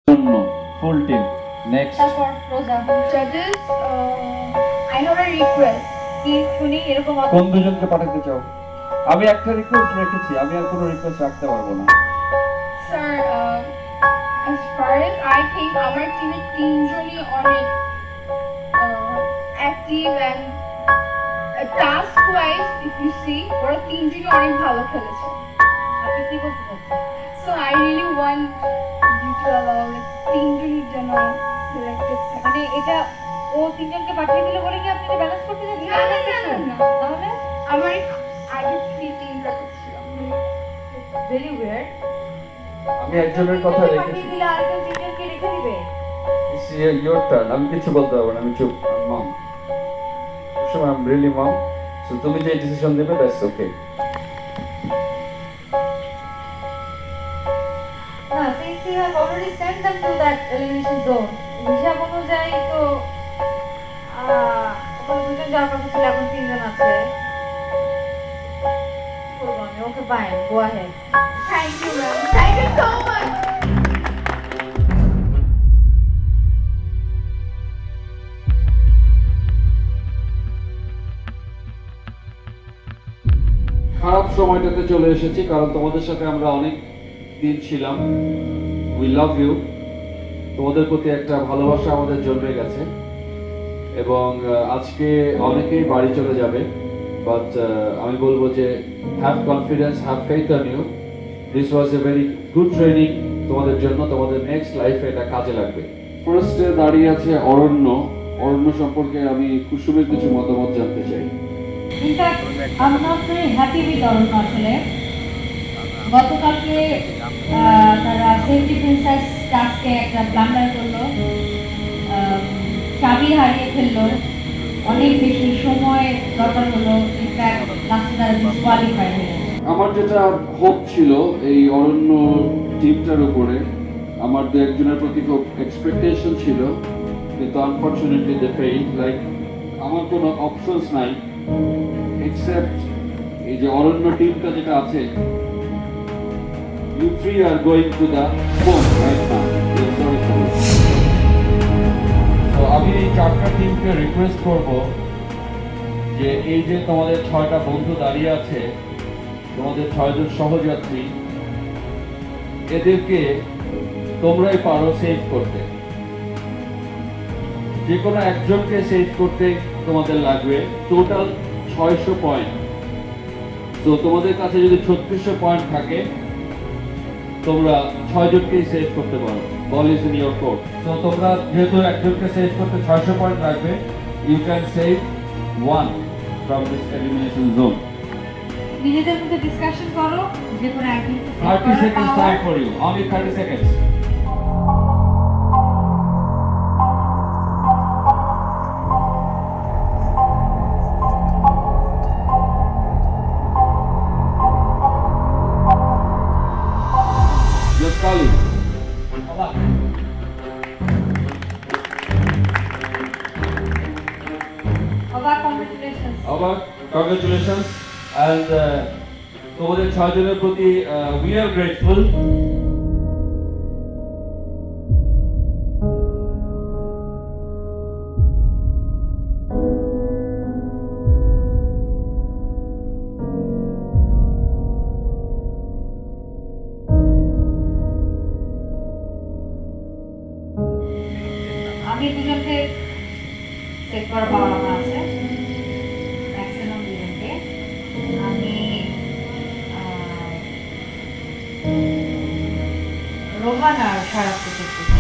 জন্য full team next তারপর রোজা জাজেস আই হ্যাভ আ রিকোয়েস্ট কি শুনি এরকম কোন দুজনকে পাঠাতে চাও? আমি একটা রিকোয়েস্ট রেখেছি, আমি আর কোনো রিকোয়েস্ট রাখতে পারবো না। Sir as far as I think আমার টিমের তিনজনই অনেক active and task wise if you see ওরা তিনজনই অনেক ভালো খেলেছে। আপনি কি বলতে চাচ্ছেন? So I really want you to allow তিনজনই যেন সিলেক্টেড থাকে। মানে এটা ও তিনজনকে পাঠিয়ে দিল বলে কি আপনি এটা ব্যালেন্স করতে যাচ্ছেন? না তাহলে আমার আগে থ্রি টিম ছিল ভেরি উইয়ার্ড। আমি একজনের কথা পাঠিয়ে রেখেছি। দিলে আরেকজন তিনজনকে রেখে দিবে। It's your turn. আমি কিছু বলতে পারবো না, আমি চুপ। মম, I'm really mom. So তুমি যে ডিসিশন দেবে দ্যাটস ওকে। না, since you have already sent them to that elimination zone, হিসাব অনুযায়ী তো ওখানে দুজন যাওয়ার কথা ছিল, এখন তিনজন আছে। কি করবো আমি? Okay fine, go ahead. Thank you ma'am, thank you so much. খারাপ সময়টাতে চলে এসেছি, কারণ তোমাদের সাথে আমরা অনেক দিন ছিলাম। We love you. তোমাদের প্রতি একটা ভালোবাসা আমাদের জন্মে গেছে এবং আজকে অনেকেই বাড়ি চলে যাবে, বাট আমি বলবো যে have confidence, have faith on you. This was a very good training তোমাদের জন্য, তোমাদের নেক্সট লাইফে এটা কাজে লাগবে। ফার্স্টে দাঁড়িয়ে আছে অরণ্য। অরণ্য সম্পর্কে আমি কুসুমের কিছু মতামত জানতে চাই। In fact I am not very happy with Aranya. আসলে গতকালকে তারা সেলফ ডিফেন্সার্স টাস্কে একটা ব্লান্ডার করলো, চাবি হারিয়ে ফেললো, অনেক বেশি সময় দরকার হলো, ইনফ্যাক্ট লাস্টে তারা ডিসকোয়ালিফাই হয়ে গেল। আমার যেটা হোপ ছিল এই অরণ্য টিমটার উপরে, আমার দু একজনের প্রতি খুব এক্সপেকটেশন ছিল, কিন্তু আনফরচুনেটলি দে ফেইল। লাইক আমার কোনো অপশনস নাই এক্সেপ্ট এই যে অরণ্য টিমটা যেটা আছে, you three are going to the home right now. তো আমি এই চারটা টিমকে রিকোয়েস্ট করব যে এই যে তোমাদের 6টা বন্ধু দাঁড়িয়ে আছে, তোমাদের 6জন সহযাত্রী, এদেরকে তোমরাই পারো সেভ করতে। যে কোনো একজনকে সেভ করতে তোমাদের লাগবে টোটাল 600 পয়েন্ট। তো তোমাদের কাছে যদি 3600 পয়েন্ট থাকে, তোমরা 6 জনকেই সেভ করতে পারো। Ball is in your court. তো তোমরা যেহেতু একজনকে সেভ করতে 600 পয়েন্ট লাগবে, you can save one from this elimination zone. নিজেদের মধ্যে ডিসকাশন করো, যে কোনো একদিন 30 seconds time for you. Only 30 seconds. Just call it. অবাক, কংগ্রেচুলেশনস। Abak, congratulations. And তোমাদের 6 জনের প্রতি we are grateful. আমি দুজনকে চেক করার পাওয়ার আমার আছে, ম্যাক্সিমাম দুজনকে। আমি রোহান আর সারাকে চেক করছি।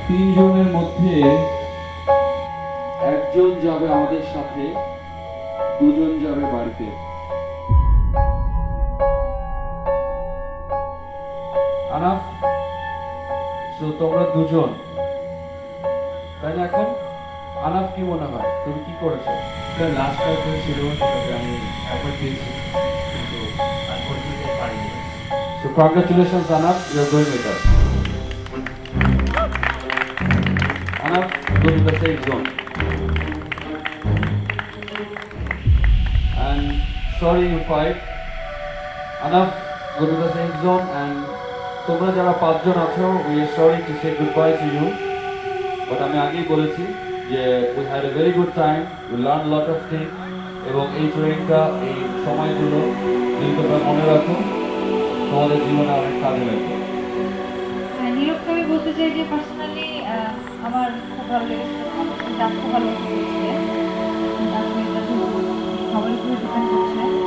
তিনজনের মধ্যে একজন যাবে আমাদের সাথে, দুজন যাবে বাড়িতে। আনাফ, সো তোমরা দুজন, তাই না? এখন আনাফ কি মনে হয়, তুমি কি করেছো? লাস্ট টাইম ছিল সেটাকে আমি এফোর্ট দিয়েছি, কিন্তু আনফরচুনেটলি পারিনি। So congratulations Anup, you are going with us. Anup, go to the safe zone. And sorry you fight. Enough, go to the safe zone and তোমরা যারা 5 জন আছো, we are sorry to say goodbye to you. But আমি আগেই বলেছি যে we had a very good time, we learned lot of things এবং এই ট্রেনটা এই সময়গুলো যদি তোমরা মনে রাখো তোমাদের জীবনে অনেক কাজে লাগবে। হ্যাঁ, নীরবকে আমি বলতে চাই যে পার্সোনালি আমার খুব ভালো লেগেছে, আমার খুব ভালো লেগেছে। তারপরে এটা তো সবার উপরে ডিপেন্ড করছে।